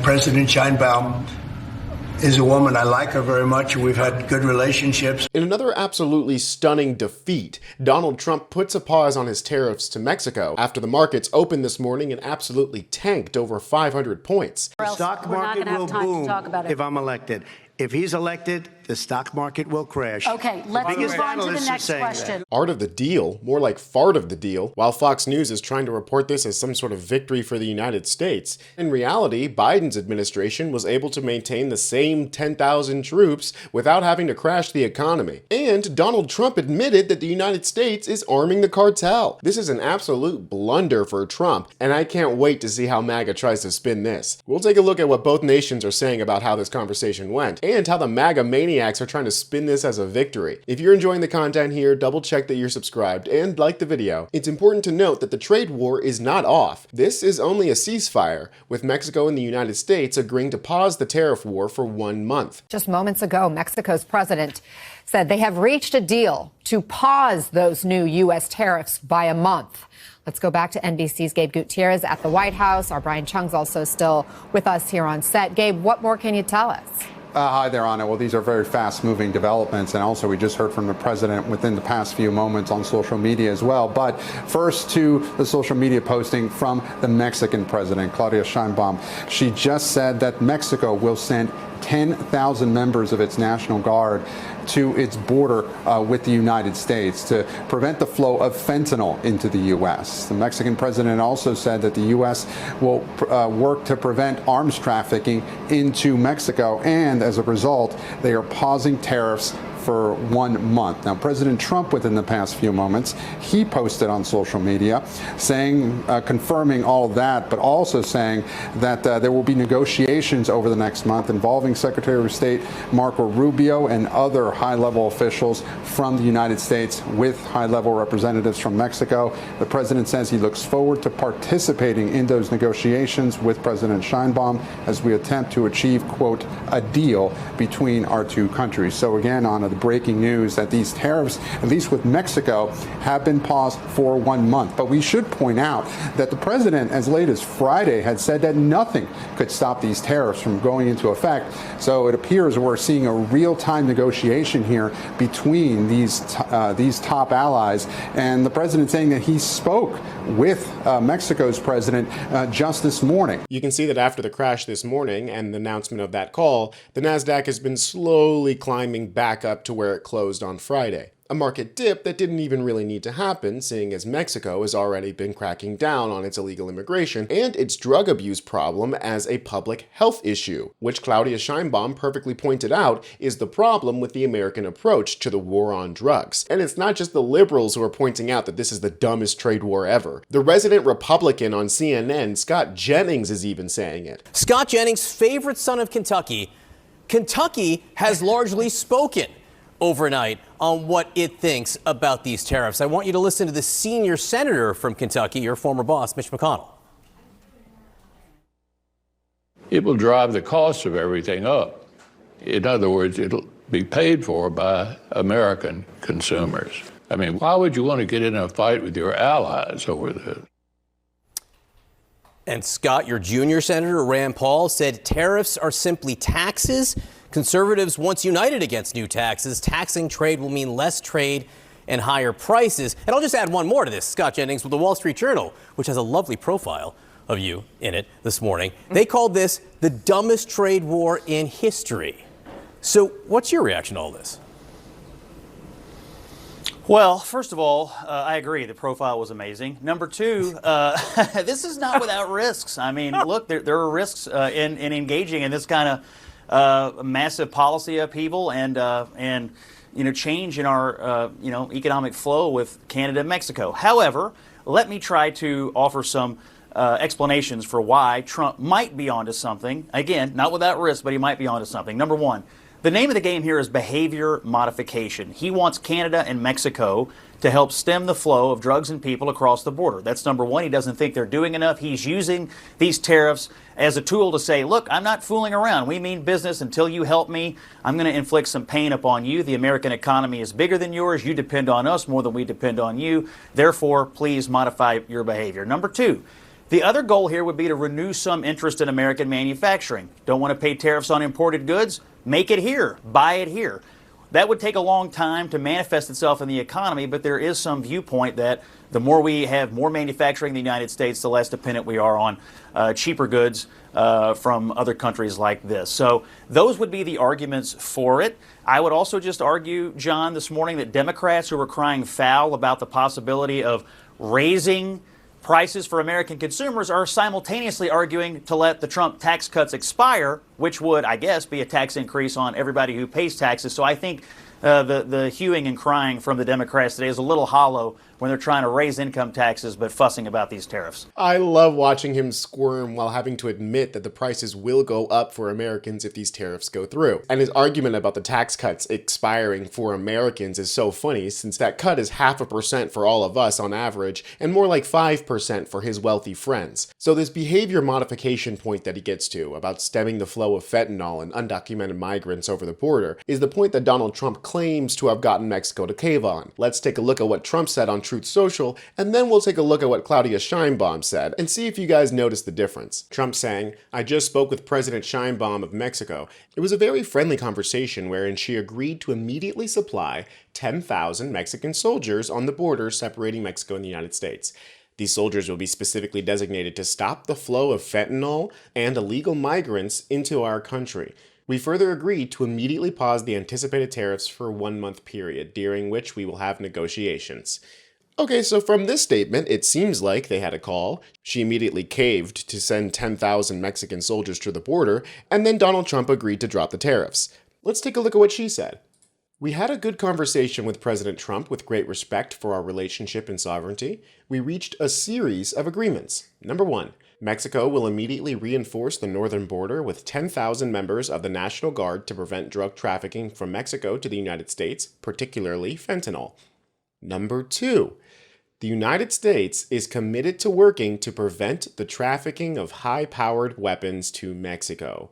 President Sheinbaum is a woman. I like her very much. We've had good relationships. In another absolutely stunning defeat, Donald Trump puts a pause on his tariffs to Mexico after the markets opened this morning and absolutely tanked over 500 points. The stock market will boom if I'm elected. If he's elected, the stock market will crash. Okay, let's move on to the next question. Art of the deal, more like fart of the deal. While Fox News is trying to report this as some sort of victory for the United States, in reality, Biden's administration was able to maintain the same 10,000 troops without having to crash the economy. And Donald Trump admitted that the United States is arming the cartel. This is an absolute blunder for Trump, and I can't wait to see how MAGA tries to spin this. We'll take a look at what both nations are saying about how this conversation went, and how the MAGA maniacs are trying to spin this as a victory. If you're enjoying the content here, double check that you're subscribed and like the video. It's important to note that the trade war is not off. This is only a ceasefire, with Mexico and the United States agreeing to pause the tariff war for 1 month. Just moments ago, Mexico's president said they have reached a deal to pause those new U.S. tariffs by a month. Let's go back to NBC's Gabe Gutierrez at the White House. Our Brian Chung's also still with us here on set. Gabe, what more can you tell us? Hi there, Anna. Well, these are very fast-moving developments, and also we just heard from the president within the past few moments on social media as well. But first to the social media posting from the Mexican president, Claudia Sheinbaum. She just said that Mexico will send 10,000 members of its National Guard to its border with the United States to prevent the flow of fentanyl into the U.S. The Mexican president also said that the U.S. will work to prevent arms trafficking into Mexico, and as a result, they are pausing tariffs for 1 month. Now, President Trump, within the past few moments, he posted on social media saying, confirming all of that, but also saying that there will be negotiations over the next month involving Secretary of State Marco Rubio and other high-level officials from the United States with high-level representatives from Mexico. The president says he looks forward to participating in those negotiations with President Sheinbaum as we attempt to achieve, quote, a deal between our two countries. So again, on the breaking news that these tariffs, at least with Mexico, have been paused for 1 month. But we should point out that the president, as late as Friday, had said that nothing could stop these tariffs from going into effect. So it appears we're seeing a real-time negotiation here between these top allies, and the president saying that he spoke with Mexico's president just this morning. You can see that after the crash this morning and the announcement of that call, the Nasdaq has been slowly climbing back up to where it closed on Friday. A market dip that didn't even really need to happen, seeing as Mexico has already been cracking down on its illegal immigration and its drug abuse problem as a public health issue, which Claudia Sheinbaum perfectly pointed out is the problem with the American approach to the war on drugs. And it's not just the liberals who are pointing out that this is the dumbest trade war ever. The resident Republican on CNN, Scott Jennings, is even saying it. Scott Jennings' favorite son of Kentucky, Kentucky has largely spoken overnight on what it thinks about these tariffs. I want you to listen to the senior senator from Kentucky, your former boss, Mitch McConnell. It will drive the cost of everything up. In other words, it'll be paid for by American consumers. I mean, why would you want to get in a fight with your allies over this? And Scott, your junior senator, Rand Paul, said tariffs are simply taxes. Conservatives once united against new taxes. Taxing trade will mean less trade and higher prices. And I'll just add one more to this. Scott Jennings with the Wall Street Journal, which has a lovely profile of you in it this morning. They called this the dumbest trade war in history. So what's your reaction to all this? Well, first of all, I agree. The profile was amazing. Number two, this is not without risks. I mean, look, there are risks in engaging in this kind of massive policy upheaval and change in our economic flow with Canada and Mexico. However, let me try to offer some explanations for why Trump might be onto something. Again, not without risk, but he might be onto something. Number one, the name of the game here is behavior modification. He wants Canada and Mexico to help stem the flow of drugs and people across the border. That's number one. He doesn't think they're doing enough. He's using these tariffs as a tool to say, look, I'm not fooling around. We mean business. Until you help me, I'm going to inflict some pain upon you. The American economy is bigger than yours. You depend on us more than we depend on you. Therefore, please modify your behavior. Number two, The other goal here would be to renew some interest in American manufacturing. Don't want to pay tariffs on imported goods? Make it here. Buy it here. That would take a long time to manifest itself in the economy, but there is some viewpoint that the more we have more manufacturing in the United States, the less dependent we are on cheaper goods from other countries like this. So those would be the arguments for it. I would also just argue, John, this morning that Democrats who were crying foul about the possibility of raising prices for American consumers are simultaneously arguing to let the Trump tax cuts expire, which would, I guess, be a tax increase on everybody who pays taxes. So I think the hewing and crying from the Democrats today is a little hollow when they're trying to raise income taxes but fussing about these tariffs. I love watching him squirm while having to admit that the prices will go up for Americans if these tariffs go through. And his argument about the tax cuts expiring for Americans is so funny, since that cut is 0.5% for all of us on average and more like 5% for his wealthy friends. So this behavior modification point that he gets to about stemming the flow of fentanyl and undocumented migrants over the border is the point that Donald Trump claims to have gotten Mexico to cave on. Let's take a look at what Trump said on Truth Social, and then we'll take a look at what Claudia Sheinbaum said and see if you guys notice the difference. Trump saying, "I just spoke with President Sheinbaum of Mexico. It was a very friendly conversation wherein she agreed to immediately supply 10,000 Mexican soldiers on the border separating Mexico and the United States. These soldiers will be specifically designated to stop the flow of fentanyl and illegal migrants into our country. We further agreed to immediately pause the anticipated tariffs for a 1-month period, during which we will have negotiations." Okay, so from this statement, it seems like they had a call. She immediately caved to send 10,000 Mexican soldiers to the border, and then Donald Trump agreed to drop the tariffs. Let's take a look at what she said. "We had a good conversation with President Trump with great respect for our relationship and sovereignty. We reached a series of agreements. Number 1, Mexico will immediately reinforce the northern border with 10,000 members of the National Guard to prevent drug trafficking from Mexico to the United States, particularly fentanyl. Number 2, the United States is committed to working to prevent the trafficking of high-powered weapons to Mexico.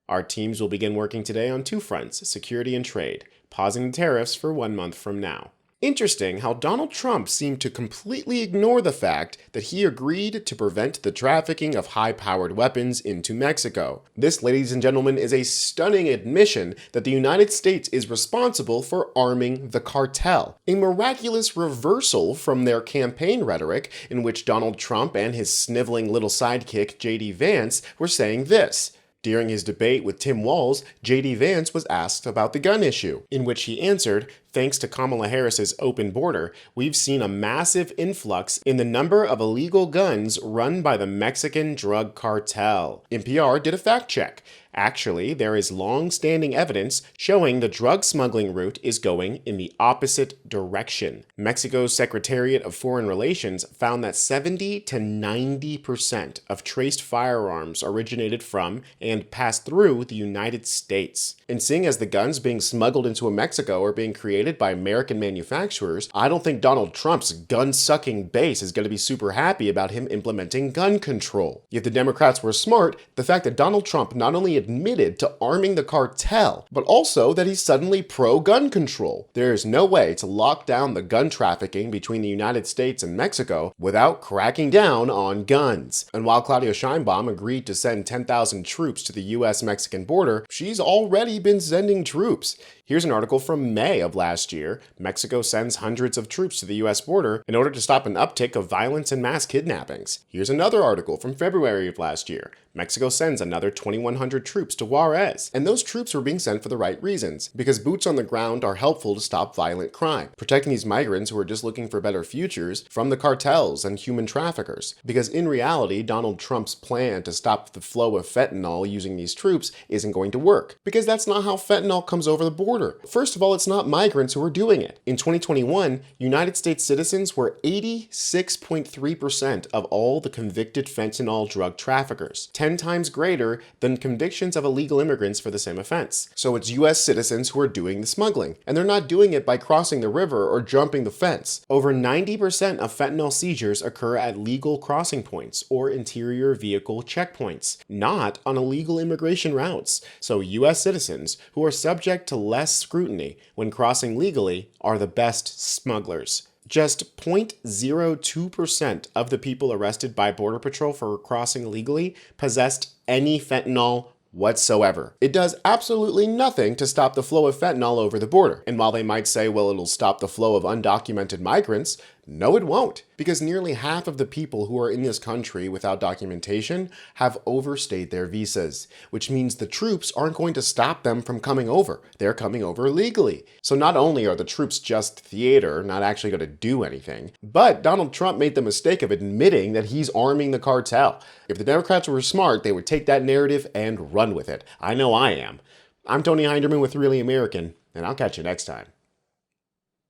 Our teams will begin working today on 2 fronts, security and trade, pausing the tariffs for 1 month from now." Interesting how Donald Trump seemed to completely ignore the fact that he agreed to prevent the trafficking of high-powered weapons into Mexico. This, ladies and gentlemen, is a stunning admission that the United States is responsible for arming the cartel. A miraculous reversal from their campaign rhetoric in which Donald Trump and his sniveling little sidekick J.D. Vance were saying this. During his debate with Tim Walz, J.D. Vance was asked about the gun issue, in which he answered, "Thanks to Kamala Harris's open border, we've seen a massive influx in the number of illegal guns run by the Mexican drug cartel." NPR did a fact check. Actually, there is long-standing evidence showing the drug smuggling route is going in the opposite direction. Mexico's Secretariat of Foreign Relations found that 70 to 90% of traced firearms originated from and passed through the United States. And seeing as the guns being smuggled into Mexico are being created by American manufacturers, I don't think Donald Trump's gun-sucking base is going to be super happy about him implementing gun control. If the Democrats were smart, the fact that Donald Trump not only admitted to arming the cartel, but also that he's suddenly pro-gun control. There is no way to lock down the gun trafficking between the United States and Mexico without cracking down on guns. And while Claudia Sheinbaum agreed to send 10,000 troops to the US-Mexican border, she's already been sending troops. Here's an article from May of last year. Mexico sends hundreds of troops to the US border in order to stop an uptick of violence and mass kidnappings. Here's another article from February of last year. Mexico sends another 2,100 troops to Juarez. And those troops were being sent for the right reasons, because boots on the ground are helpful to stop violent crime, protecting these migrants who are just looking for better futures from the cartels and human traffickers. Because in reality, Donald Trump's plan to stop the flow of fentanyl using these troops isn't going to work, because that's not how fentanyl comes over the border. First of all, it's not migrants who are doing it. In 2021, United States citizens were 86.3% of all the convicted fentanyl drug traffickers, 10 times greater than convictions of illegal immigrants for the same offense. So it's US citizens who are doing the smuggling, and they're not doing it by crossing the river or jumping the fence. Over 90% of fentanyl seizures occur at legal crossing points or interior vehicle checkpoints, not on illegal immigration routes. So US citizens who are subject to less scrutiny when crossing legally are the best smugglers. Just 0.02% of the people arrested by Border Patrol for crossing illegally possessed any fentanyl whatsoever. It does absolutely nothing to stop the flow of fentanyl over the border. And while they might say, well, it'll stop the flow of undocumented migrants, no, it won't, because nearly half of the people who are in this country without documentation have overstayed their visas, which means the troops aren't going to stop them from coming over. They're coming over legally. So not only are the troops just theater, not actually going to do anything, but Donald Trump made the mistake of admitting that he's arming the cartel. If the Democrats were smart, they would take that narrative and run with it. I know I am. I'm Tony Hinderman with Really American, and I'll catch you next time.